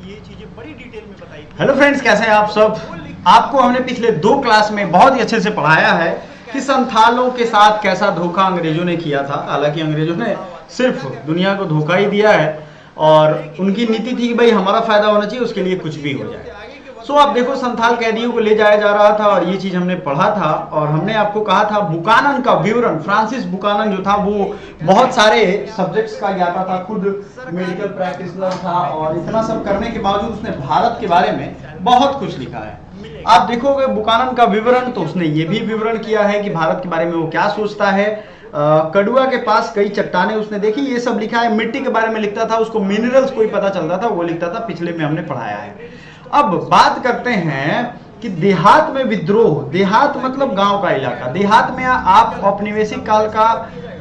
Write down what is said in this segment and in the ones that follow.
ये चीजें बड़ी डिटेल में बताई थी। हेलो फ्रेंड्स, कैसे हैं आप सब। आपको हमने पिछले 2 क्लास में बहुत ही अच्छे से पढ़ाया है कि संथालों के साथ कैसा धोखा अंग्रेजों ने किया था। हालांकि अंग्रेजों ने सिर्फ दुनिया को धोखा ही दिया है और उनकी नीति थी कि भाई हमारा फायदा होना चाहिए, उसके लिए कुछ भी हो जाए। सो आप देखो, संथाल कैदियों को ले जाया जा रहा था और ये चीज हमने पढ़ा था और हमने आपको कहा था बुकानन का विवरण। फ्रांसिस बुकानन जो था वो बहुत सारे सब्जेक्ट्स का ज्ञाता था, खुद मेडिकल प्रैक्टिशनर था और इतना सब करने के बावजूद उसने भारत के बारे में बहुत कुछ लिखा है। आप देखोगे बुकानन का विवरण तो उसने ये भी विवरण किया है कि भारत के बारे में वो क्या सोचता है। कड़ुआ के पास कई चट्टानें उसने देखी, ये सब लिखा है। मिट्टी के बारे में लिखता था, उसको मिनरल्स कोई पता चलता था, वो लिखता था। पिछले में हमने पढ़ाया है। अब बात करते हैं कि देहात में विद्रोह। देहात मतलब गांव का इलाका। देहात में आप औपनिवेशिक काल का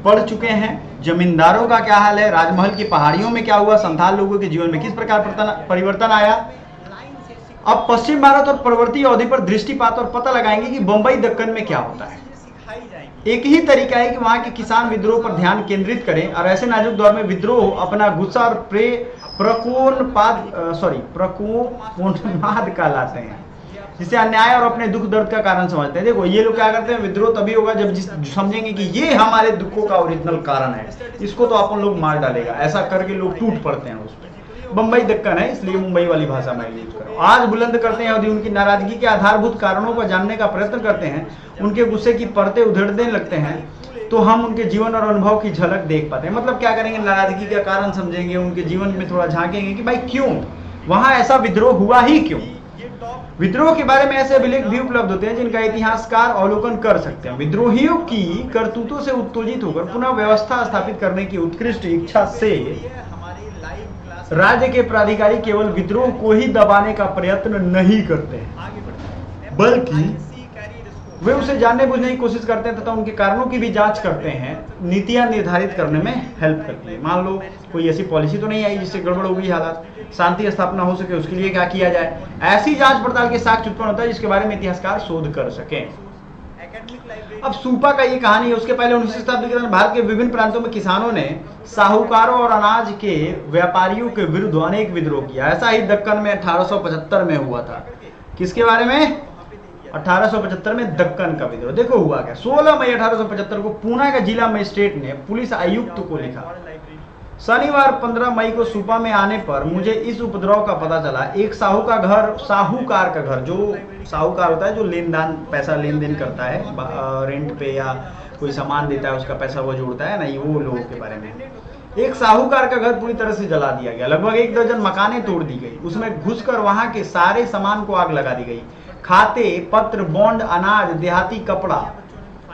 पढ़ चुके हैं। जमींदारों का क्या हाल है, राजमहल की पहाड़ियों में क्या हुआ, संथाल लोगों के जीवन में किस प्रकार परिवर्तन आया। अब पश्चिम भारत और प्रवर्ती अवधि पर दृष्टिपात और पता लगाएंगे कि बंबई दक्कन में क्या होता है। एक ही तरीका है कि वहां के किसान विद्रोह पर ध्यान केंद्रित करें और ऐसे नाजुक दौर में विद्रोह अपना गुस्सा और प्रकोन्माद कहलाते हैं, जिसे अन्याय और अपने दुख दर्द का कारण समझते हैं। देखो ये लोग क्या करते हैं, विद्रोह तभी होगा जब समझेंगे कि ये हमारे दुखों का ओरिजिनल कारण है, इसको तो अपन लोग मार डालेगा। ऐसा करके लोग टूट पड़ते हैं उस पर। बंबई दक्कन है इसलिए मुंबई वाली भाषा में यूज करो। आज बुलंद करते हैं यदि उनकी नाराजगी के आधारभूत कारणों को जानने का प्रयत्न करते हैं, उनके गुस्से की परतें उधेड़ने लगते हैं, तो हम उनके जीवन और अनुभव की झलक देख पाते हैं। मतलब क्या करेंगे, नाराजगी का कारण समझेंगे, उनके जीवन में थोड़ा झांकेंगे कि भाई क्यों वहां ऐसा विद्रोह हुआ ही क्यों। विद्रोह के बारे में ऐसे अभिलेख भी उपलब्ध होते हैं जिनका इतिहासकार अवलोकन कर सकते हैं। विद्रोहियों की करतूतों से उत्तेजित होकर पुनः व्यवस्था स्थापित करने की उत्कृष्ट इच्छा से राज्य के प्राधिकारी केवल विद्रोह को ही दबाने का प्रयत्न नहीं करते हैं, बल्कि वे उसे जानने बुझने की कोशिश करते हैं तथा उनके कारणों की भी जांच करते हैं। नीतियां निर्धारित करने में हेल्प करती है। मान लो कोई ऐसी पॉलिसी तो नहीं आई जिससे गड़बड़ हो गई हालात, शांति स्थापना हो सके, उसके लिए क्या किया जाए। ऐसी जांच पड़ताल के साक्ष्य उत्पन्न होता है जिसके बारे में इतिहासकार शोध कर सके। अब सूपा का ये कहानी है। उसके पहले 19वीं शताब्दी के दौरान भारत के विभिन्न प्रांतों में किसानों ने साहूकारों और अनाज के व्यापारियों के विरुद्ध अनेक विद्रोह किया। ऐसा ही दक्कन में 1875 में हुआ था। किसके बारे में, 1875 में दक्कन का विद्रोह। देखो हुआ क्या, 16 मई 1875 को पूना का जिला मजिस्ट्रेट ने पुलिस आयुक्त को लिखा, शनिवार 15 मई को सूपा में आने पर मुझे इस उपद्रव का पता चला। एक साहूकार का घर, जो साहूकार होता है जो पैसा लेन देन करता है, रेंट पे या कोई सामान देता है उसका पैसा वो जोड़ता है ना, वो लोगों के बारे में। एक साहूकार का घर पूरी तरह से जला दिया गया। लगभग 1 दर्जन मकानें तोड़ दी गई। उसमें घुसकर वहां के सारे सामान को आग लगा दी गई। खाते, पत्र, बॉन्ड, अनाज, देहाती कपड़ा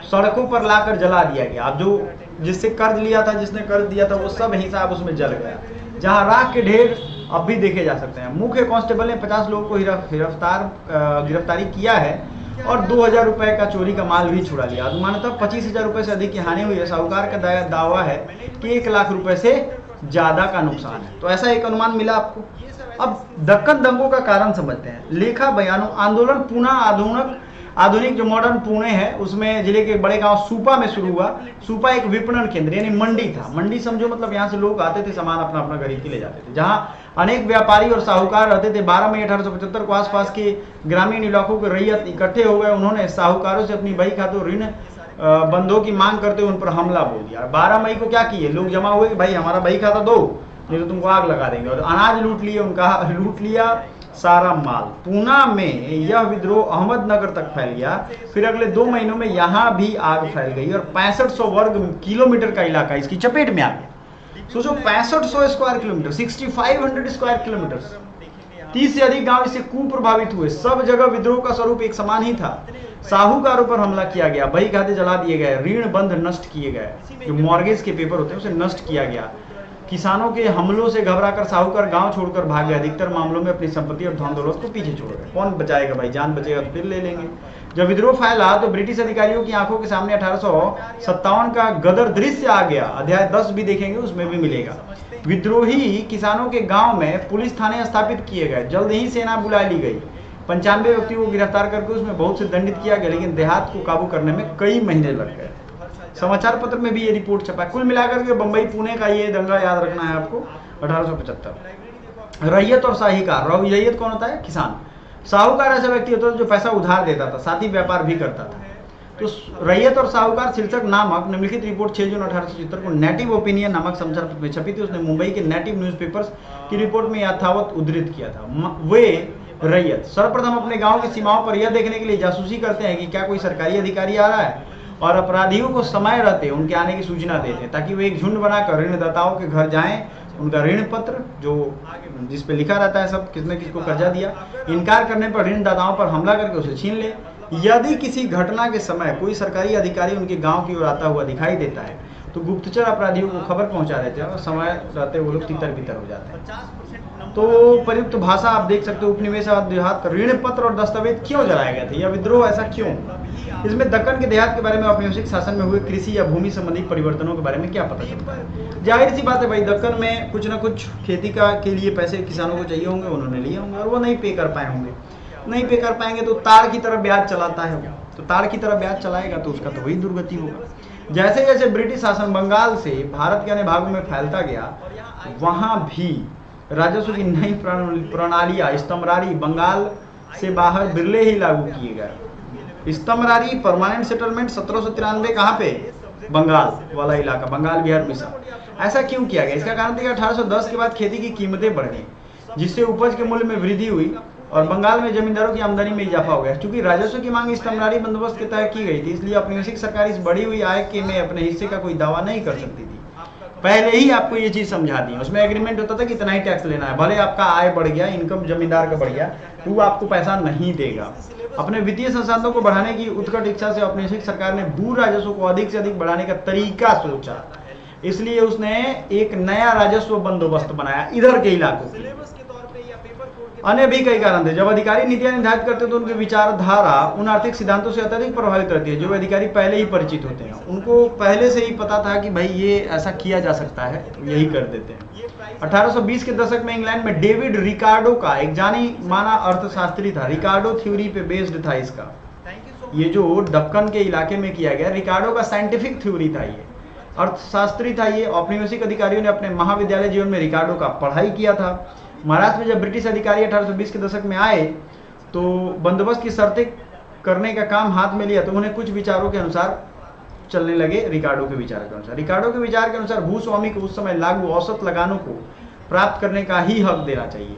सड़कों पर लाकर जला दिया गया। अब जो जिससे कर्ज लिया था, जिसने कर्ज दिया था, वो सब हिसाब उसमें जल गया। जहां राख के ढेर अब भी देखे जा सकते हैं। मुख्य कांस्टेबल ने 50 लोगों को गिरफ्तारी किया है और 2000 रुपए का चोरी का माल भी छुड़ा लिया। अनुमानतः 25,000 रुपए से अधिक की हानि हुई है। साहूकार का दावा है कि 1 लाख रुपए से ज्यादा का नुकसान है। तो ऐसा एक अनुमान मिला आपको। अब दक्कन दंगों का कारण समझते हैं। लेखा बयानों आंदोलन पुनः आधुनिक जो मॉडर्न पुणे है उसमें जिले के बड़े गांव सूपा में शुरू हुआ। सूपा एक विपणन केंद्र यानी मंडी था। मंडी समझो मतलब यहाँ से लोग आते थे, सामान अपना अपना खरीद के ले जाते थे, जहां अनेक व्यापारी और साहूकार रहते थे। 12 मई 1875 को आसपास के ग्रामीण इलाकों के रैयत इकट्ठे हो गए। उन्होंने साहूकारों से अपनी बही खातों ऋण बंधों की मांग करते हुए उन पर हमला बोल दिया। 12 मई को क्या किए लोग, जमा हुए कि भाई हमारा बही खाता दो नहीं तो तुमको आग लगा देंगे, और अनाज लूट लिया सारा माल। पूना में यह विद्रोह अहमदनगर तक फैल गया। फिर अगले 2 महीनों में यहां भी आग फैल गई और 6500 वर्ग किलोमीटर का इलाका इसकी चपेट में आ गया। सोचो 6500 स्क्वायर किलोमीटर, 6500 स्क्वायर किलोमीटर, 30 से अधिक गांव इससे कुप्रभावित हुए। सब जगह विद्रोह का स्वरूप एक समान ही था। साहूकारों पर हमला किया गया, बही खाते जला दिए गए, ऋण बंध नष्ट किए गए, जो मॉर्गेज के पेपर होते हैं उसे नष्ट किया गया। किसानों के हमलों से घबराकर साहूकार गांव छोड़कर भाग गए। अधिकतर मामलों में अपनी संपत्ति और धन दौलत को पीछे छोड़ गए। कौन बचाएगा भाई, जान बचेगा तो फिर ले लेंगे। जब विद्रोह फैला तो ब्रिटिश अधिकारियों की आंखों के सामने 1857 का गदर दृश्य आ गया। अध्याय 10 भी देखेंगे, उसमें भी मिलेगा। विद्रोही किसानों के गांव में पुलिस थाने स्थापित किए गए। जल्द ही सेना बुला ली गई। 95 व्यक्तियों को गिरफ्तार करके उसमें बहुत से दंडित किया गया, लेकिन देहात को काबू करने में कई महीने लग गए। समाचार पत्र में भी ये रिपोर्ट छपा। कुल मिलाकर के बम्बई पुणे का ये दंगा याद रखना है आपको, 1875। रैयत और साहूकार। रैयत कौन होता है? किसान। साहूकार ऐसा व्यक्ति होता था जो पैसा उधार देता था, साथ ही व्यापार भी करता था। तो रैयत और साहूकार शीर्षक नामक निम्नलिखित रिपोर्ट 6 जून 1877 को नेटिव ओपिनियन नामक समाचार पत्र में छपी थी। उसने मुंबई के नेटिव न्यूज़पेपर्स की रिपोर्ट में यथावत उद्धृत किया था। वे रैयत सर्वप्रथम अपने गांव की सीमाओं पर यह देखने के लिए जासूसी करते हैं कि क्या कोई सरकारी अधिकारी आ रहा है, और अपराधियों को समय रहते उनके आने की सूचना देते हैं, ताकि वे एक झुंड बनाकर ऋणदाताओं के घर जाएं, उनका ऋण पत्र जो जिस पे लिखा रहता है सब किसने किसको कर्जा दिया, इनकार करने पर ऋणदाताओं पर हमला करके उसे छीन ले। यदि किसी घटना के समय कोई सरकारी अधिकारी उनके गांव की ओर आता हुआ दिखाई देता है तो गुप्तचर अपराधियों को खबर पहुंचा देते हैं और समय रहते वो लोग तितर बितर हो जाते हैं। तो प्रयुक्त भाषा आप देख सकते हो, उपनिवेश देहात ऋण पत्र और दस्तावेज क्यों जलाए गए थे, यह विद्रोह ऐसा क्यों? इसमें दक्कन के देहात के बारे में औपनिवेशिक शासन में हुए कृषि या भूमि संबंधी परिवर्तनों के बारे में क्या पता चलता है? जाहिर सी बात है भाई, दक्कन में कुछ ना कुछ खेती का के लिए पैसे किसानों को चाहिए होंगे, उन्होंने लिए होंगे और वो नहीं पे कर पाए होंगे। नहीं पे कर पाएंगे तो ताड़ की तरफ ब्याज चलाता है, तो ताड़ की तरफ ब्याज चलाएगा तो उसका तो वही दुर्गति होगा। जैसे जैसे ब्रिटिश शासन बंगाल से भारत के अन्य भागों में फैलता गया, वहां भी राजस्व की नई प्रणालियां स्तम्भरारी बंगाल से बाहर बिरले ही लागू किए गए। स्तम्भरारी परमानेंट सेटलमेंट 1793 कहाँ पे? बंगाल वाला इलाका, बंगाल बिहार मिसा। ऐसा क्यों किया गया? इसका कारण था कि 1810 के बाद खेती की कीमतें बढ़ गई, जिससे उपज के मूल्य में वृद्धि हुई और बंगाल में जमींदारों की आमदनी में इजाफा हो गया। क्योंकि राजस्व की मांग स्तम्भरारी बंदोबस्त के तहत की गई थी, इसलिए औपनिवेशिक सरकार इस बढ़ी हुई आय के में अपने हिस्से का कोई दावा नहीं कर सकती थी। पहले ही आपको ये चीज समझा दी, उसमें एग्रीमेंट होता था कि इतना ही टैक्स लेना है, भले आपका आय बढ़ गया, इनकम जमींदार का बढ़ गया, तो वो आपको पैसा नहीं देगा। अपने वित्तीय संसाधनों को बढ़ाने की उत्कट इच्छा से औपनिवेशिक सरकार ने भू राजस्व को अधिक से अधिक बढ़ाने का तरीका सोचा, इसलिए उसने एक नया राजस्व बंदोबस्त बनाया इधर के इलाकों के। अन्य भी कई कारण थे। जब अधिकारी नीतियां निर्धारित करते तो उनकी विचारधारा उन आर्थिक सिद्धांतों से अत्यधिक प्रभावित रहती है जो अधिकारी पहले ही परिचित होते हैं। उनको पहले से ही पता था कि भाई ये ऐसा किया जा सकता है, तो यही कर देते हैं। 1820 के दशक में इंग्लैंड में डेविड रिकार्डो का एक जानी माना अर्थशास्त्री था। रिकार्डो थ्योरी पे बेस्ड था इसका। ये जो दक्कन के इलाके में किया गया, रिकार्डो का साइंटिफिक थ्योरी था, ये अर्थशास्त्री था। ये औपनिवेशिक अधिकारियों ने अपने महाविद्यालय जीवन में रिकार्डो का पढ़ाई किया था। महाराष्ट्र में जब ब्रिटिश अधिकारी 1820 के दशक में आए तो बंदोबस्त की शर्तें करने का काम हाथ में लिया, तो उन्हें कुछ विचारों के अनुसार चलने लगे। रिकार्डो के विचार के अनुसार, रिकार्डो के विचार के अनुसार भूस्वामी को उस समय लागू औसत लगानों को प्राप्त करने का ही हक देना चाहिए।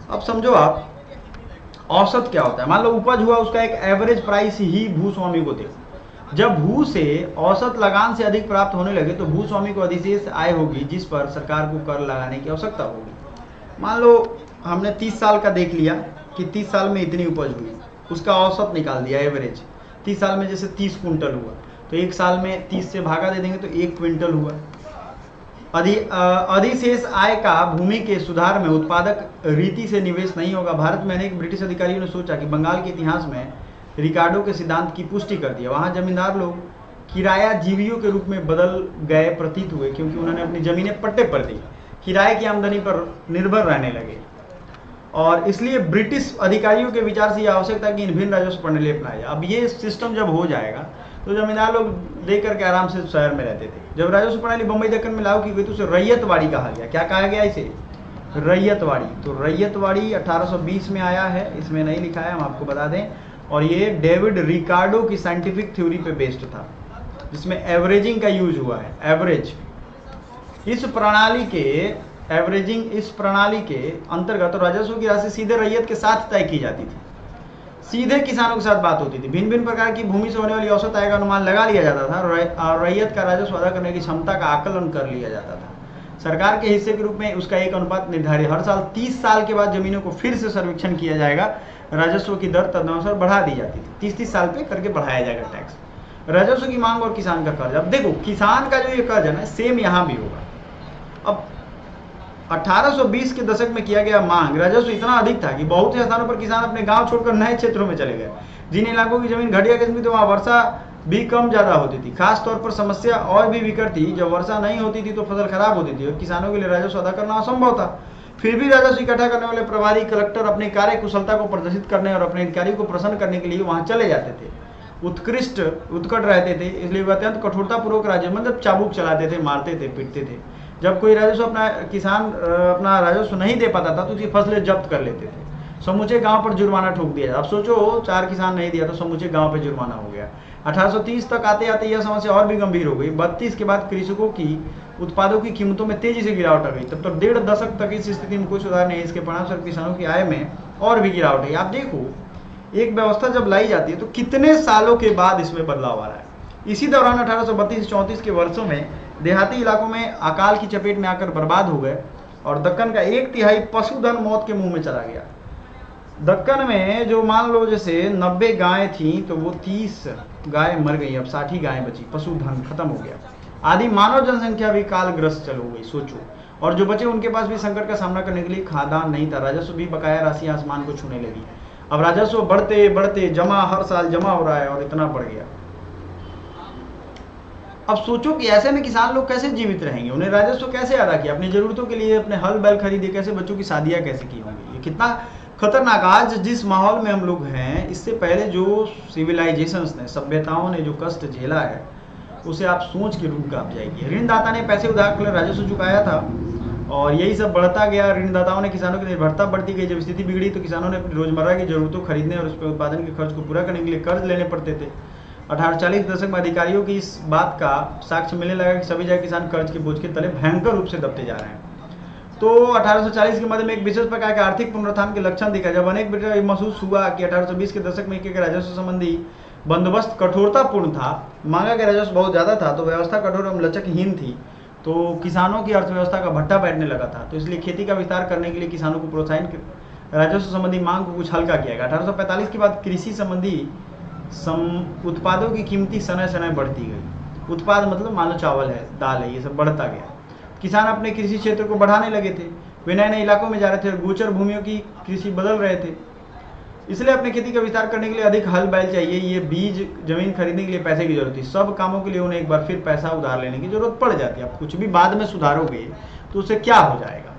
अब समझो आप, औसत क्या होता है? मान लो उपज हुआ, उसका एक एवरेज प्राइस ही भूस्वामी को दे। जब भू से औसत लगान से अधिक प्राप्त होने लगे तो भूस्वामी को अधिशेष आय होगी, जिस पर सरकार को कर लगाने की आवश्यकता होगी। मान लो हमने 30 साल का देख लिया कि 30 साल में इतनी उपज हुई, उसका औसत निकाल दिया एवरेज। 30 साल में जैसे 30 कुंटल हुआ, तो एक साल में 30 से भागा दे देंगे तो 1 क्विंटल हुआ। अधिशेष आय का भूमि के सुधार में उत्पादक रीति से निवेश नहीं होगा। भारत में अनेक ब्रिटिश अधिकारियों ने सोचा कि बंगाल के इतिहास में रिकार्डो के सिद्धांत की पुष्टि कर दिया। वहाँ जमींदार लोग किराया जीवियों के रूप में बदल गए प्रतीत हुए, क्योंकि उन्होंने अपनी जमीनें पट्टे पर दी, किराए की आमदनी पर निर्भर रहने लगे। और इसलिए ब्रिटिश अधिकारियों के विचार से यह आवश्यक था कि इन भिन्न राजस्व प्रणाली अपनाया जाए। अब ये सिस्टम जब हो जाएगा तो जमींदार लोग देख करके आराम से शहर में रहते थे। जब राजस्व प्रणाली बम्बई दक्कन में लागू की गई तो उसे रैयतवाड़ी कहा गया। क्या कहा गया इसे? रैयतवाड़ी। तो रैयतवाड़ी 1820 में आया है, इसमें नहीं लिखा है, हम आपको बता दें। और ये डेविड रिकार्डो की साइंटिफिक थ्योरी पे बेस्ड था, जिसमें एवरेजिंग का यूज हुआ है। एवरेज इस प्रणाली के अंतर्गत राजस्व की राशि सीधे रैयत के साथ तय की जाती थी, सीधे किसानों के साथ बात होती थी। भिन्न भिन्न प्रकार की भूमि से होने वाली औसत आय का अनुमान लगा लिया जाता था और रैयत का राजस्व अदा करने की क्षमता का आकलन कर लिया जाता था। सरकार के हिस्से के रूप में उसका एक अनुपात निर्धारित। हर साल 30 साल के बाद जमीनों को फिर से सर्वेक्षण किया जाएगा। राजस्व की दर तदनुसार बढ़ा दी जाती थी। 30-30 साल पे करके बढ़ाया जाएगा टैक्स। राजस्व की मांग और किसान का कर्ज। अब देखो, किसान का जो ये कर्ज है ना, सेम यहाँ भी होगा। अब 1820 के दशक में किया गया मांग राजस्व इतना अधिक था कि बहुत से स्थानों पर किसान अपने गांव छोड़कर नए क्षेत्रों में चले गए। जिन इलाकों की जमीन घटिया किस्म की, तो वहाँ वर्षा भी कम ज्यादा होती थी। खास तौर पर समस्या और भी विकट थी, जब वर्षा नहीं होती थी तो फसल खराब होती थी और किसानों के लिए राजस्व अदा करना असंभव था। फिर भी राजस्व इकट्ठा करने वाले प्रभारी कलेक्टर अपनी कार्य कुशलता को प्रदर्शित करने और अपने अधिकारियों को प्रसन्न करने के लिए वहां चले जाते थे। उत्कट रहते थे, इसलिए वे अत्यंत कठोरतापूर्वक राज्य मतलब चाबुक चलाते थे, मारते थे, पीटते थे। जब कोई राजस्व किसान अपना राजस्व नहीं दे पाता था तो उसकी फसलें जब्त कर लेते थे, समूचे गांव पर जुर्माना ठोक दिया। अब सोचो 4 किसान नहीं दिया तो समूचे गांव पर जुर्माना हो गया। 1830 तक आते आते यह समस्या और भी गंभीर हो गई। 32 के बाद कृषकों की उत्पादों की कीमतों में तेजी से गिरावट आ गई। तब तो 1.5 दशक तक इस स्थिति में कोई सुधार नहीं। इसके परिणामस्वरूप किसानों की आय में और भी गिरावट है। आप देखो, एक व्यवस्था जब लाई जाती है तो कितने सालों के बाद इसमें बदलाव आ रहा है। इसी दौरान 1832-34 के वर्षों में देहाती इलाकों में अकाल की चपेट में आकर बर्बाद हो गए और दक्कन का 1/3 पशुधन मौत के मुंह में चला गया। दक्कन में जो मान लो जैसे 90 गायें थी तो वो 30 गायें मर गई, अब 60 ही गायें बची, पशुधन खत्म हो गया। आदि मानव जनसंख्या भी कालग्रस्त चल हो गई, सोचो। और जो बचे उनके पास भी संकट का सामना करने के लिए खाद्यान्न नहीं था। राजस्व भी बकाया राशि आसमान को छूने लगी। अब राजस्व बढ़ते बढ़ते जमा हर साल जमा हो रहा है और इतना बढ़ गया। अब सोचो कि ऐसे में किसान लोग कैसे जीवित रहेंगे, उन्हें राजस्व कैसे अदा किया, अपनी जरूरतों के लिए अपने हल बैल खरीदे, कैसे बच्चों की शादियां कैसे की होंगी। ये कितना खतरनाक। आज जिस माहौल में हम लोग हैं, इससे पहले जो सिविलाइजेशंस ने, सभ्यताओं ने जो कष्ट झेला है उसे आप सोच के रूह कांप जाएगी। ऋणदाता ने पैसे उधार कर राजस्व चुकाया था और यही सब बढ़ता गया। ऋणदाताओं ने किसानों की निर्भरता बढ़ती गई। जब स्थिति बिगड़ी तो किसानों ने अपनी रोजमर्रा की जरूरतों खरीदने और उस पर उत्पादन के खर्च को पूरा करने के लिए कर्ज लेने पड़ते थे। 1840 के दशक में अधिकारियों की इस बात का साक्ष्य मिलने लगा कि सभी जगह किसान कर्ज के बोझ के तले भयंकर रूप से दबते जा रहे हैं। तो 1840 के मध्य में एक विशेष प्रकार के आर्थिक पुनरुत्थान के लक्षण दिखा, जब अनेक महसूस हुआ कि 1820 के दशक में राजस्व संबंधी बंदोबस्त कठोरतापूर्ण था, मांगा गया राजस्व बहुत ज्यादा था, तो व्यवस्था कठोर एवं लचकहीन थी, तो किसानों की अर्थव्यवस्था का भट्टा बैठने लगा था। तो इसलिए खेती का विस्तार करने के लिए किसानों को प्रोत्साहन राजस्व संबंधी मांग को कुछ हल्का किया गया। 1845 के बाद कृषि संबंधी उत्पादों की कीमती समय समय बढ़ती गई। उत्पाद मतलब मान लो चावल है, दाल है, ये सब बढ़ता गया। किसान अपने कृषि क्षेत्र को बढ़ाने लगे थे, वे नए नए इलाकों में जा रहे थे और गोचर भूमियों की कृषि बदल रहे थे। इसलिए अपने खेती का विस्तार करने के लिए अधिक हल बैल चाहिए, ये बीज जमीन खरीदने के लिए पैसे की जरूरत थी। सब कामों के लिए उन्हें एक बार फिर पैसा उधार लेने की जरूरत पड़ जाती है। आप कुछ भी बाद में सुधारोगे तो उससे क्या हो जाएगा,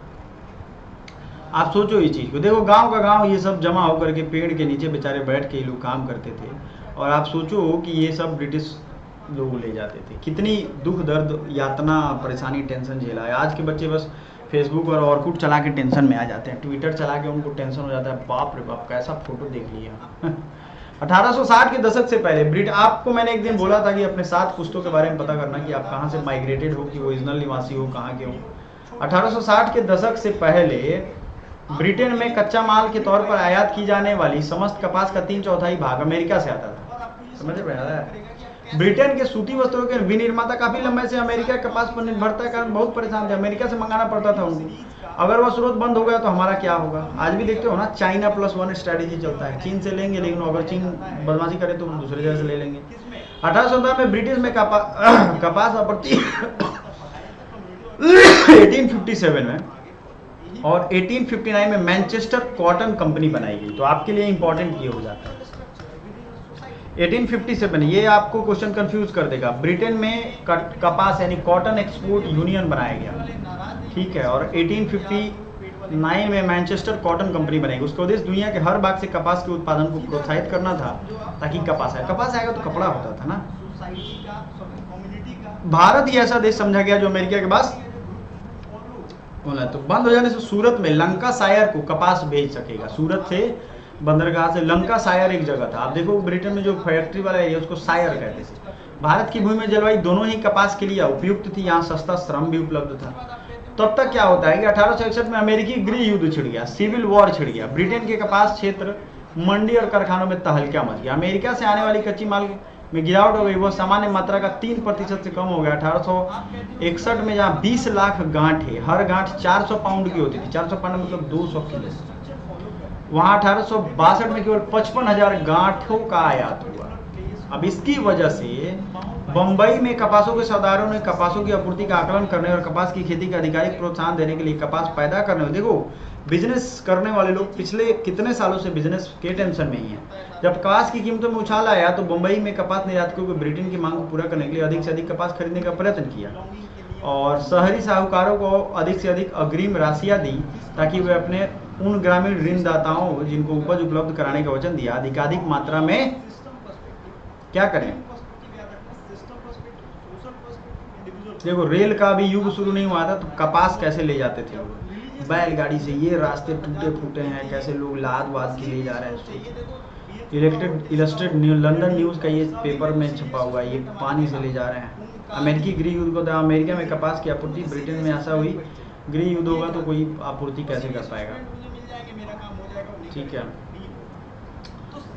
आप सोचो इस चीज को। देखो गांव का गांव ये सब जमा होकर के पेड़ के नीचे बेचारे बैठ के ये लोग काम करते थे, और आप सोचो कि ये सब ब्रिटिश लोग ले जाते थे। कितनी दुख दर्द यातना परेशानी टेंशन झेला है। आज के बच्चे बस फेसबुक और ऑर्कुट चला के टेंशन में आ जाते हैं, ट्विटर चला के उनको टेंशन हो जाता है, बाप रे बाप कैसा फोटो देख लिया। 1860 के दशक से पहले आपको मैंने एक दिन बोला था कि अपने 7 पुश्तों के बारे में पता करना कि आप कहाँ से माइग्रेटेड हो, कि ओरिजिनल निवासी हो, कहाँ के हो। 1860 के दशक से पहले ब्रिटेन में कच्चा माल के तौर पर आयात की जाने वाली समस्त कपास का 3/4 भाग अमेरिका से आता था। समझ रहे हैं? ब्रिटेन के सूती वस्त्रों के विनिर्माता काफी लंबे से अमेरिका के कपास पर निर्भरता के कारण बहुत परेशान थे। अमेरिका से मंगाना पड़ता था उनको। अगर वह स्रोत बंद हो गया तो हमारा क्या होगा। आज भी देखते हो ना, चाइना +1 स्ट्रैटेजी चलता है। चीन से लेंगे, लेकिन अगर चीन बदमाशी करे तो दूसरे जगह से ले लेंगे। 1817 में ब्रिटिश में कपास आपूर्ति 1857 में और 1859 में मैनचेस्टर कॉटन कंपनी बनाई गई। तो आपके लिए इंपॉर्टेंट ये हो जाता है 1857, ये आपको क्वेश्चन कंफ्यूज कर देगा। ब्रिटेन में कपास यानी कॉटन एक्सपोर्ट यूनियन बनाया गया, ठीक है। और 1859 में मैनचेस्टर कॉटन कंपनी बनाई। उसका उद्देश्य दुनिया के हर भाग से कपास के उत्पादन को प्रोत्साहित करना था, ताकि कपास आएगा तो कपड़ा होता था ना। भारत ही ऐसा देश समझा गया जो अमेरिका के पास होना है। तो बंद हो जाने से सूरत में लंकाशायर को कपास भेज सकेगा। सूरत से बंदरगाह से लंकाशायर एक जगह था। आप देखो ब्रिटेन में जो फैक्ट्री वाला एरिया उसको शायर कहते थे। भारत की भूमि में जलवायु दोनों ही कपास के लिए उपयुक्त थी, यहाँ सस्ता श्रम भी उपलब्ध था। तब तक क्या होता है कि 1861 में अमेरिकी गृह युद्ध छिड़ गया, सिविल वॉर छिड़ गया। ब्रिटेन के कपास क्षेत्र मंडी और कारखानों में तहलका मच गया। अमेरिका से आने वाली कच्ची माल में गिरावट हो गई, वो सामान्य मात्रा का 3% से कम हो गया। 1861 में जहाँ 20 लाख गांठें, हर गांठ 400 पाउंड की होती थी, 400 पाउंड मतलब 200 किलो, वहां 1862 में केवल 55,000 गांठों का आयात हुआ। अब इसकी वजह से बंबई में कपासों के सौदागरों ने कपासों की आपूर्ति का आकलन करने और कपास की खेती का आधिकारिक प्रोत्साहन देने के लिए कपास पैदा करने, देखो बिजनेस करने वाले लोग पिछले कितने सालों से बिजनेस के टेंशन में ही हैं। जब कपास की कीमतों में उछाल आया तो बंबई में कपास निर्यातकों को ब्रिटेन की मांग को पूरा करने के लिए अधिक से अधिक कपास खरीदने का प्रयत्न किया और शहरी साहूकारों को अधिक से अधिक अग्रिम राशियां दी, ताकि वे अपने उन ग्रामीण ऋणदाताओं जिनको उपज उपलब्ध कराने का वचन दिया अधिकाधिक मात्रा में क्या करें, देखो रेल का अभी युग शुरू नहीं हुआ था तो कपास कैसे ले जाते थे लोग, बैलगाड़ी से। ये रास्ते टूटे फूटे हैं, कैसे लोग लाद वाद के ले जा रहे हैं। इलस्ट्रेट लंदन न्यूज़ का ये पेपर में छपा हुआ है, ये पानी से ले जा रहे हैं। अमेरिकी गृह युद्ध को, अमेरिका में कपास की आपूर्ति, ब्रिटेन में ऐसा हुई, गृह युद्ध होगा तो कोई आपूर्ति कैसे कर पाएगा। ठीक है,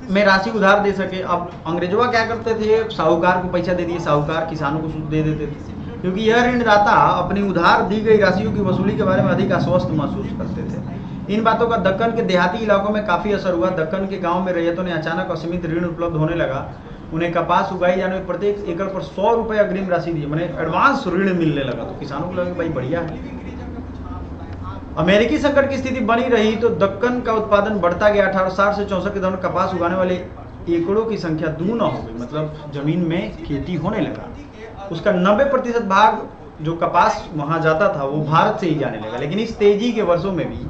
मैं राशि उधार दे सके। अब अंग्रेजवा क्या करते थे, साहूकार को पैसा दे दिए, साहूकार किसानों को सूद दे देते थे, क्योंकि यह ऋणदाता अपनी उधार दी गई राशियों की वसूली के बारे में अधिक आश्वस्त महसूस करते थे। इन बातों का दक्कन के देहाती इलाकों में काफी असर हुआ। दक्कन के गांव में रैयतों ने अचानक असीमित ऋण उपलब्ध होने लगा। उन्हें कपास उगाई जाने में प्रत्येक एकड़ पर 100 रुपए अग्रिम राशि दी, मैंने एडवांस ऋण मिलने लगा। तो किसानों को लगा भाई बढ़िया है। अमेरिकी संकट की स्थिति बनी रही तो दक्कन का उत्पादन बढ़ता गया। 1860 से 64 के दौरान कपास उगाने वाले एकड़ों की संख्या दूना हो गई, मतलब जमीन में खेती होने लगा। उसका 90% भाग जो कपास वहां जाता था वो भारत से ही जाने लगा। लेकिन इस तेजी के वर्षों में भी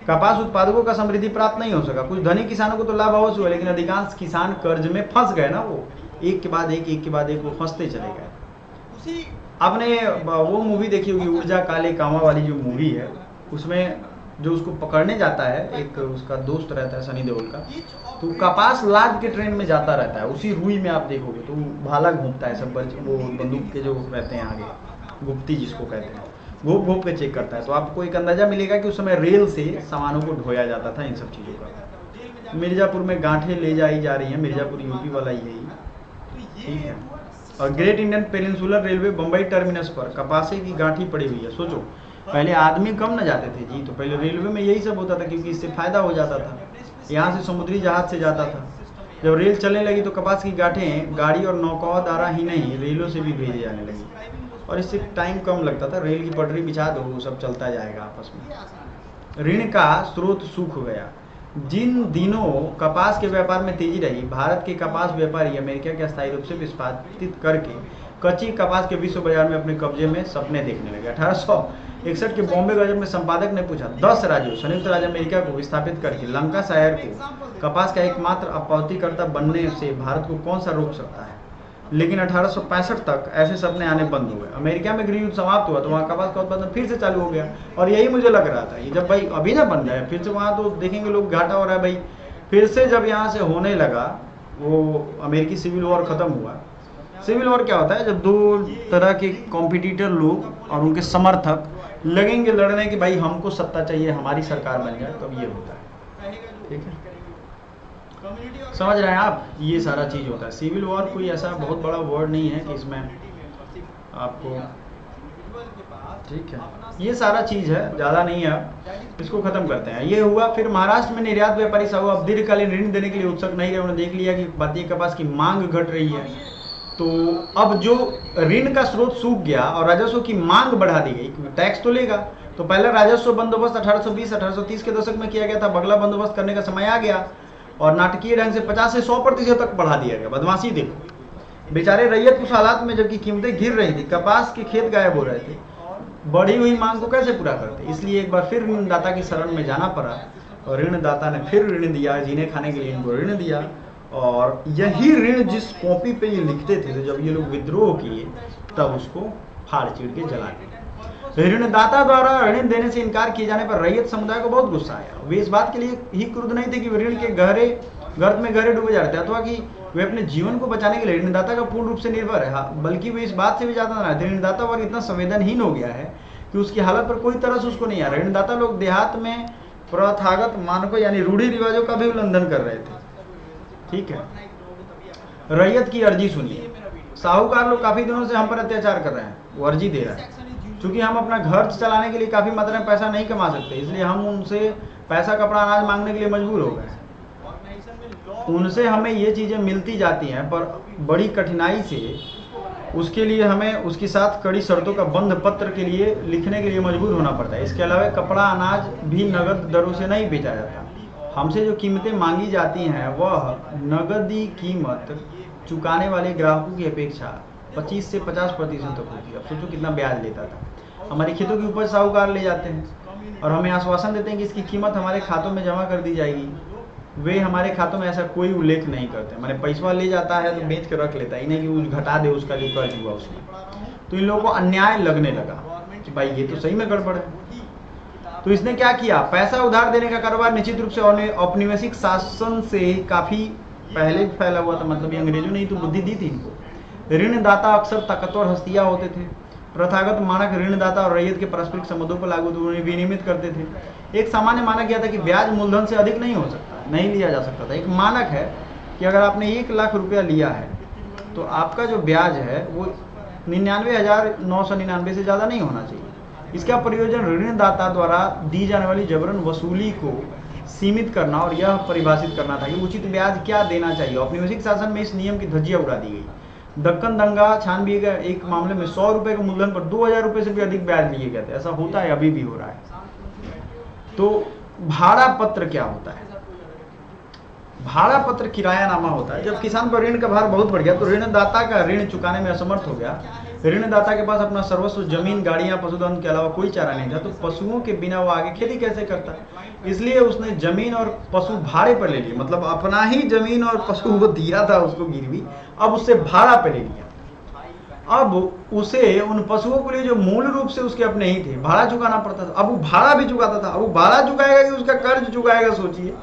कपास उत्पादकों का समृद्धि प्राप्त नहीं हो सका। कुछ धनी किसानों को तो लाभ अवश्य हुआ, लेकिन अधिकांश किसान कर्ज में फंस गए ना, वो एक के बाद एक वो फंसते चले गए। आपने वो मूवी देखी होगी, ऊर्जा काले कामा वाली जो मूवी है, उसमें जो उसको पकड़ने जाता है एक उसका दोस्त रहता है सनी देओल का, तो कपास लाद के ट्रेन में जाता रहता है। उसी रूई में आप देखोगे तो भाला घूमता है, सब वो बंदूक के जो रहते हैं आगे, गुप्ती जिसको कहते हैं, घूप घूप के चेक करता है। तो आपको एक अंदाजा मिलेगा कि उस समय रेल से सामानों को ढोया जाता था, इन सब चीज़ों का। मिर्जापुर में गांठें ले जाई जा रही हैं, मिर्जापुर यूपी वाला यही, ठीक है। और great Indian peninsular railway Bombay terminus पर कपासे की गांठी पड़ी हुई है। सोचो, पहले आदमी कम न जाते थे जी, तो पहले रेलवे में यही सब होता था, क्योंकि इससे फायदा हो जाता था। यहाँ से समुद्री जहाज से जाता था। जब रेल चलने लगी तो कपास की गांठें गाड़ी और नौकाओं द्वारा ही नहीं, रेलों से भी भेजी जाने लगी, और इससे टाइम कम लगता था। रेल की पटरी बिछा दो, वो सब चलता जाएगा आपस में। ऋण का स्रोत सूख गया। जिन दिनों कपास के व्यापार में तेजी रही, भारत के कपास व्यापारी अमेरिका के अस्थायी रूप से विस्थापित करके कच्ची कपास के विश्व बाजार में अपने कब्जे में सपने देखने लगे। 1861 के बॉम्बे गजट में संपादक ने पूछा, 10 राज्यों संयुक्त राज्य अमेरिका को विस्थापित करके लंकाशायर को कपास का एकमात्र आपूर्तिकर्ता बनने से भारत को कौन सा रोक सकता है। लेकिन 1865 तक ऐसे सपने आने बंद हो गए। अमेरिका में गृह युद्ध समाप्त हुआ तो वहाँ कपास का उत्पादन फिर से चालू हो गया, और यही मुझे लग रहा था, ये जब भाई अभी ना बन रहा है फिर से, वहाँ तो देखेंगे लोग घाटा हो रहा है भाई। फिर से जब यहाँ से होने लगा, वो अमेरिकी सिविल वॉर खत्म हुआ। सिविल वॉर क्या होता है, जब दो तरह के कॉम्पिटिटर लोग और उनके समर्थक लगेंगे लड़ने कि भाई हमको सत्ता चाहिए, हमारी सरकार बन जाए, तब ये होता है। ठीक है, समझ रहे हैं आप, ये सारा चीज होता है। सिविल वॉर कोई ऐसा बहुत बड़ा वर्ड नहीं है कि इसमें आपको, ठीक है, ये सारा चीज है, ज्यादा नहीं है। इसको खत्म करते हैं। ये हुआ। फिर महाराष्ट्र में निर्यात व्यापारी साहू अब दीर्घकालीन ऋण देने के लिए उत्सुक नहीं रहे। उन्होंने देख लिया कि भारतीय कपास की मांग घट रही है, तो अब जो ऋण का स्रोत सूख गया और राजस्व की मांग बढ़ा दी गई, टैक्स तो लेगा। तो पहला राजस्व बंदोबस्त 1820-1830 के दशक में किया गया था। बगला बंदोबस्त करने का समय आ गया और नाटकीय ढंग से 50 से 100% तक बढ़ा दिया गया। बदमाशी देखो, बेचारे रैयत उस हालात में जबकि कीमतें गिर रही थी, कपास के खेत गायब हो रहे थे, बढ़ी हुई मांग को कैसे पूरा करते। इसलिए एक बार फिर ऋणदाता की शरण में जाना पड़ा, और ऋणदाता ने फिर ऋण दिया, जीने खाने के लिए इनको ऋण दिया। और यही ऋण जिस कॉपी पे ये लिखते थे, तो जब ये लोग विद्रोह किए तब उसको फाड़ चीड़ के जला दिया। ऋणदाता द्वारा ऋण देने से इनकार किए जाने पर रैयत समुदाय को बहुत गुस्सा आया। वे इस बात के लिए ही क्रुद्ध नहीं थे कि वे ऋण के गर्त में गहरे डूबे जा रहे थे, अथवा कि वे अपने जीवन को बचाने के लिए ऋणदाता का पूर्ण रूप से निर्भर है, बल्कि वे इस बात से भी ज्यादा नाराज थे। ऋणदाता वर्ग इतना संवेदनहीन हो गया है कि उसकी हालत पर कोई तरस उसको नहीं आ रहा। ऋणदाता लोग देहात में प्रथागत मानकों यानी रूढ़ि रिवाजों का भी उल्लंघन कर रहे थे। ठीक है, रैयत की अर्जी सुनिए। साहूकार लोग काफी दिनों से हम पर अत्याचार कर रहे हैं, वो अर्जी दे रहा है। क्योंकि हम अपना घर चलाने के लिए काफी मात्रा में पैसा नहीं कमा सकते, इसलिए हम उनसे पैसा, कपड़ा, अनाज मांगने के लिए मजबूर हो गए। उनसे हमें ये चीजें मिलती जाती हैं, पर बड़ी कठिनाई से उसके लिए हमें उसके साथ कड़ी शर्तों का बंध पत्र के लिए लिखने के लिए मजबूर होना पड़ता है। इसके अलावा कपड़ा, अनाज भी नगद दरों से नहीं बेचा जाता। हमसे जो कीमतें मांगी जाती हैं वह नगदी कीमत चुकाने वाले ग्राहकों की अपेक्षा 25 से 50% तक होती है। अब सोचो कितना ब्याज लेता था। हमारी खेतों की उपज साहूकार ले जाते हैं और हमें आश्वासन देते हैं कि इसकी कीमत हमारे खातों में जमा कर दी जाएगी। वे हमारे खातों में ऐसा कोई उल्लेख नहीं करते। मैंने पैसा ले जाता है तो बेच के रख लेता है, नहीं कि घटा दे उसका जो कर्ज हुआ उसमें। तो इन लोगों को अन्याय लगने लगा कि भाई ये तो सही में गड़बड़ है। तो इसने क्या किया, पैसा उधार देने का कारोबार निश्चित रूप से औपनिवेशिक शासन से काफी पहले फैला हुआ था, मतलब ये अंग्रेजों ने ही तो बुद्धि दी थी इनको। ऋणदाता अक्सर ताकतवर हस्तियां होते थे। प्रथागत मानक ऋणदाता और रैयत के पारस्परिक संबंधों पर लागू विनियमित करते थे। एक सामान्य मानक यह था कि ब्याज मूलधन से अधिक नहीं हो सकता, नहीं लिया जा सकता था। एक मानक है कि अगर आपने 1 लाख रुपया लिया है तो आपका जो ब्याज है वो 99,999 से ज़्यादा नहीं होना चाहिए। इसका प्रयोजन ऋणदाता द्वारा दी जाने वाली जबरन वसूली को सीमित करना और यह परिभाषित करना था कि उचित ब्याज क्या देना चाहिए। औपनिवेशिक शासन में इस नियम की धज्जियां उड़ा दी गई। दक्कन दंगा छानबीन के एक मामले में 100 रुपए के मूलधन पर 2,000 रुपए से भी अधिक ब्याज लिए गए थे। ऐसा होता है, अभी भी हो रहा है। तो भाड़ा पत्र क्या होता है? भाड़ा पत्र किरायानामा होता है। जब किसान पर ऋण का भार बहुत बढ़ गया तो ऋणदाता का ऋण चुकाने में असमर्थ हो गया। ऋणदाता के पास अपना सर्वस्व, जमीन, गाड़ियां, पशुधन के अलावा कोई चारा नहीं था, तो पशुओं के बिना वो आगे खेती कैसे करता? इसलिए उसने जमीन और पशु भाड़े पर ले लिए, मतलब अपना ही जमीन और पशु वो दिया था उसको गिरवी, अब उससे भाड़ा पे ले लिया। अब उसे उन पशुओं के लिए जो मूल रूप से उसके अपने ही थे, भाड़ा चुकाना पड़ता था। अब वो भाड़ा भी चुकाता था। अब वो भाड़ा चुकाएगा कि उसका कर्ज चुकाएगा? सोचिए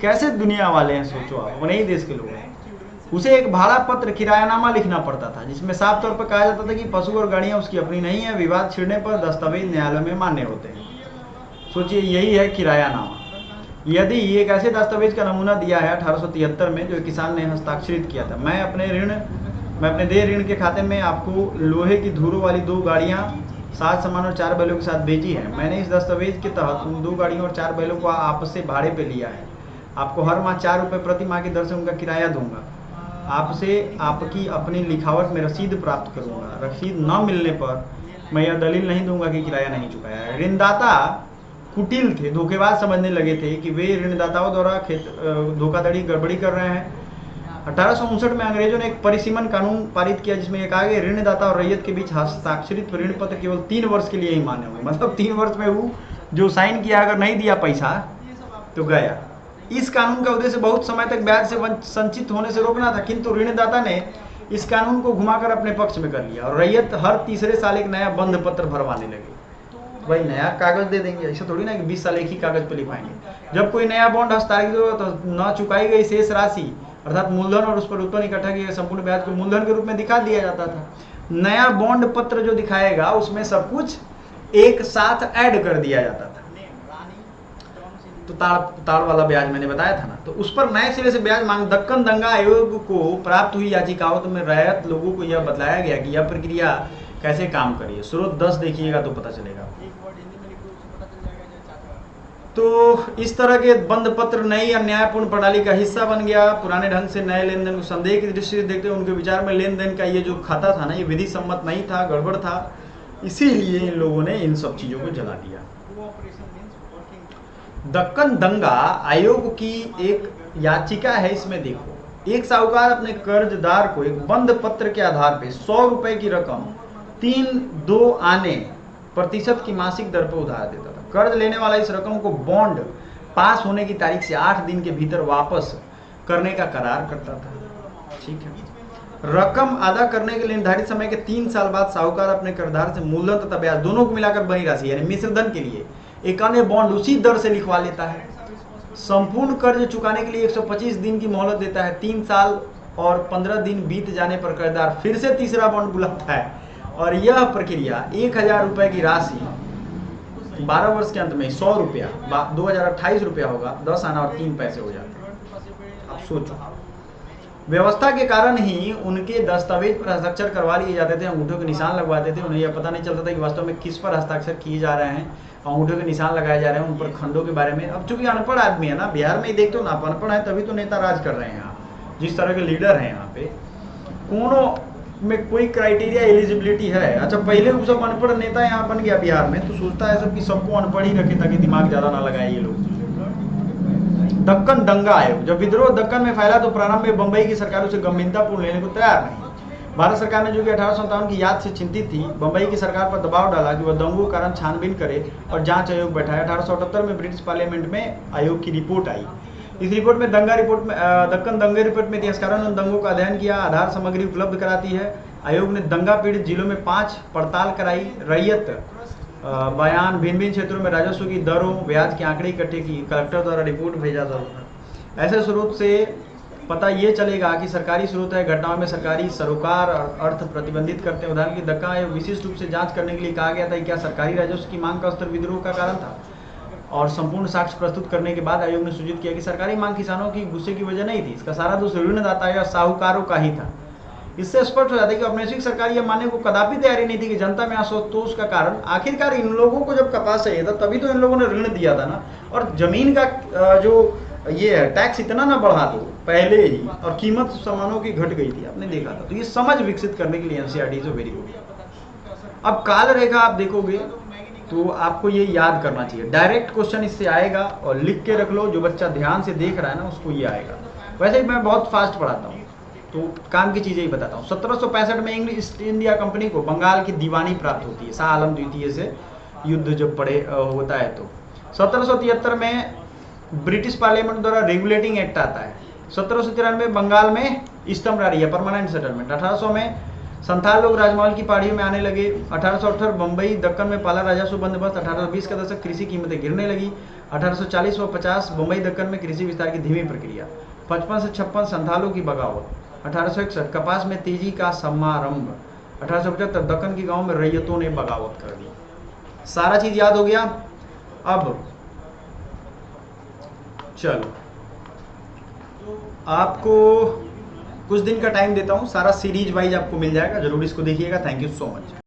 कैसे दुनिया वाले हैं, सोचो आप, वो नहीं देश के लोग हैं। उसे एक भाड़ा पत्र, किरायानामा लिखना पड़ता था, जिसमें साफ तौर पर कहा जाता था कि पशु और गाड़ियां उसकी अपनी नहीं है। विवाद छिड़ने पर दस्तावेज न्यायालय में मान्य होते हैं। सोचिए, यही है किरायानामा। यदि एक ऐसे दस्तावेज का नमूना दिया है 1873 में, जो किसान ने हस्ताक्षरित किया था, मैं अपने देय ऋण के खाते में आपको लोहे की धुरों वाली 2 गाड़ियां, 7 सामान और 4 बैलों के साथ बेची है। मैंने इस दस्तावेज के तहत उन 2 गाड़ियों और 4 बैलों को आपसे भाड़े पे लिया है। आपको हर माह 4 रुपये प्रति माह की दर से उनका किराया दूंगा। आपसे आपकी अपनी लिखावट में रसीद प्राप्त करूंगा। रसीद न मिलने पर मैं यह दलील नहीं दूंगा कि किराया नहीं चुकाया है। ऋणदाता कुटिल थे, धोखेबाज समझने लगे थे कि वे ऋणदाताओं द्वारा धोखाधड़ी, गड़बड़ी कर रहे हैं। 1859 में अंग्रेजों ने एक परिसीमन कानून पारित किया, जिसमें यह कहा गया ऋणदाता और रैयत के बीच हस्ताक्षरित ऋण पत्र केवल 3 वर्ष के लिए ही मान्य होंगे। मतलब 3 वर्ष में वो जो साइन किया, अगर नहीं दिया पैसा तो गया। इस कानून का उद्देश्य बहुत समय तक ब्याज से संचित होने से रोकना था, किंतु ऋणदाता ने इस कानून को घुमाकर अपने पक्ष में कर लिया और रैयत हर तीसरे साल एक नया बंध पत्र भरवाने लगे। भाई नया कागज दे देंगे, ऐसा थोड़ी ना कि 20 साल एक ही कागज पे लिखवाएंगे। जब कोई नया बॉन्ड हस्ताक्षरित होगा तो न चुकाई गई शेष राशि अर्थात मूलधन और उस पर उत्पन्न इकट्ठा किए संपूर्ण ब्याज को मूलधन के रूप में दिखा दिया जाता था। नया बॉन्ड पत्र जो दिखाएगा उसमें सब कुछ एक साथ ऐड कर दिया जाता था। तो ताड़ वाला ब्याज मैंने बताया था ना, तो उस पर नए सिरे से ब्याज मांग। दक्कन दंगा आयोग को प्राप्त हुई याचिकाओं में रैयत लोगों को यह बताया गया कि यह प्रक्रिया कैसे काम करी है। स्रोत 10 देखिएगा तो पता चलेगा। तो इस तरह के बंद पत्र नई अन्यायपूर्ण प्रणाली का हिस्सा बन गया। पुराने ढंग से नए लेन देन को संदेह की दृष्टि से देखते हुए उनके विचार में लेन देन का ये जो खाता था ना, ये विधि सम्मत नहीं था, गड़बड़ था। इसीलिए इन लोगों ने इन सब चीजों को जला दिया। दक्कन दंगा आयोग की एक याचिका है, इसमें देखो, एक साहूकार अपने कर्जदार को एक बंद पत्र के आधार पे 100 रुपए की रकम 3.2 आने प्रतिशत की मासिक दर पर उधार देता था। कर्ज लेने वाला इस रकम को बॉन्ड पास होने की तारीख से 8 दिन के भीतर वापस करने का करार करता था। ठीक है। रकम अदा करने के लिए निर्धारित समय के 3 साल बाद साहूकार अपने कर्जदार से मूलधन तथा ब्याज दोनों को मिलाकर बनी राशि यानी मिश्रधन के लिए एक अन्य बॉन्ड उसी दर से लिखवा लेता है। संपूर्ण कर्ज चुकाने के लिए 125 दिन की मोहलत देता है। 3 साल और 15 दिन बीत जाने पर कर्जदार फिर से तीसरा बॉन्ड बुलाता है और यह प्रक्रिया 1000 रुपए की राशि 12 वर्ष के अंत में 100 रुपया 2028 रुपया होगा, 10 आना और 3 पैसे हो जाते हैं। अब सोचो, व्यवस्था के कारण ही उनके दस्तावेज पर हस्ताक्षर करवा लिए जाते थे, अंगूठों के निशान लगवाते थे। उन्हें यह पता नहीं चलता था कि वास्तव में किस पर हस्ताक्षर किए जा रहे हैं, अंगूठों के निशान लगाए जा रहे हैं, उन पर खंडों के बारे में। अब चूंकि अनपढ़ आदमी है ना, बिहार में ही देखते हो ना, अनपढ़ है तभी तो नेता राज कर रहे हैं यहाँ। जिस तरह के लीडर हैं यहाँ पे, कोनो में कोई क्राइटेरिया एलिजिबिलिटी है? अच्छा, पहले वो सब अनपढ़ नेता यहाँ बन गया बिहार में, तो सोचता है सब कि सबको अनपढ़ ही रखे ताकि दिमाग ज्यादा ना लगाए ये लोग। दक्कन दंगा आयोग, जब विद्रोह दक्कन में फैला तो प्रारंभ में बंबई की सरकार उसे गंभीरतापूर्ण लेने को तैयार नहीं। भारत सरकार ने, जो कि 1857 की याद से चिंतित थी, बंबई की सरकार पर दबाव डाला कि वह दंगों के कारण छानबीन करे और जांच आयोग बैठाए। 1878 में ब्रिटिश पार्लियामेंट में आयोग की रिपोर्ट आई। इस रिपोर्ट में दक्कन दंगे रिपोर्ट में इतिहासकारों ने दंगों का अध्ययन किया, आधार सामग्री उपलब्ध कराती है। आयोग ने दंगा पीड़ित जिलों में 5 पड़ताल कराई, रैयत बयान, भिन्न भिन्न क्षेत्रों में राजस्व की दरों, ब्याज के आंकड़े इकट्ठे की, कलेक्टर द्वारा रिपोर्ट भेजा था। ऐसे स्रोत से पता ये चलेगा कि सरकारी स्रोत है घटनाओं में सरकारी सरोकार और अर्थ प्रतिबंधित करते हैं। उदाहरण की दक्का आयोग विशिष्ट रूप से जांच करने के लिए कहा गया था कि क्या सरकारी राजस्व की मांग का स्तर विद्रोह का कारण था, और संपूर्ण साक्ष्य प्रस्तुत करने के बाद आयोग ने सूचित किया कि सरकारी मांग किसानों की गुस्से की वजह नहीं थी, इसका सारा दोष ऋणदाता या साहूकारों का ही था। इससे स्पष्ट हो जाता है कि औपनिवेशिक सरकार यह मानने को कदापि तैयारी नहीं थी कि जनता में असंतोष का कारण आखिरकार इन लोगों को जब कपास चाहिए था तभी तो इन लोगों ने ऋण दिया था ना, और जमीन का जो ये है टैक्स इतना ना बढ़ा दो पहले ही, और कीमत सामानों की घट गई थी, आपने देखा था। तो ये समझ विकसित करने के लिए एनसीईआरटी इज वेरी गुड। अब काल रेखा आप देखोगे तो आपको ये याद करना चाहिए, डायरेक्ट क्वेश्चन इससे आएगा और लिख के रख लो, जो बच्चा ध्यान से देख रहा है ना उसको ये आएगा। वैसे ही मैं बहुत फास्ट पढ़ाता हूँ तो काम की चीजें ही बताता हूँ। 1765 में इंग्लिश ईस्ट इंडिया कंपनी को बंगाल की दीवानी प्राप्त होती है, शाह आलम द्वितीय से युद्ध जब होता है तो। 1773 में ब्रिटिश पार्लियामेंट द्वारा रेगुलेटिंग एक्ट आता है। 1793 बंगाल में इस्तमरारी है, परमानेंट सेटलमेंट। 1800 में संथाल लोग राजमहल की पहाड़ियों में आने लगे। 1818 बंबई दक्कन में पाला राजस्व बंदोबस्त। 1820 का दशक कृषि कीमतें गिरने लगी। 1840 व 50 बंबई दक्कन में कृषि विस्तार की धीमी प्रक्रिया। 55 से 56 संथालों की बगावत। 1861 कपास में तेजी का समारंभ। 1875 दक्कन के गांव में रैयतों ने बगावत कर दी। सारा चीज याद हो गया। अब चलो आपको कुछ दिन का टाइम देता हूं, सारा सीरीज वाइज आपको मिल जाएगा, जरूर इसको देखिएगा। Thank you so much.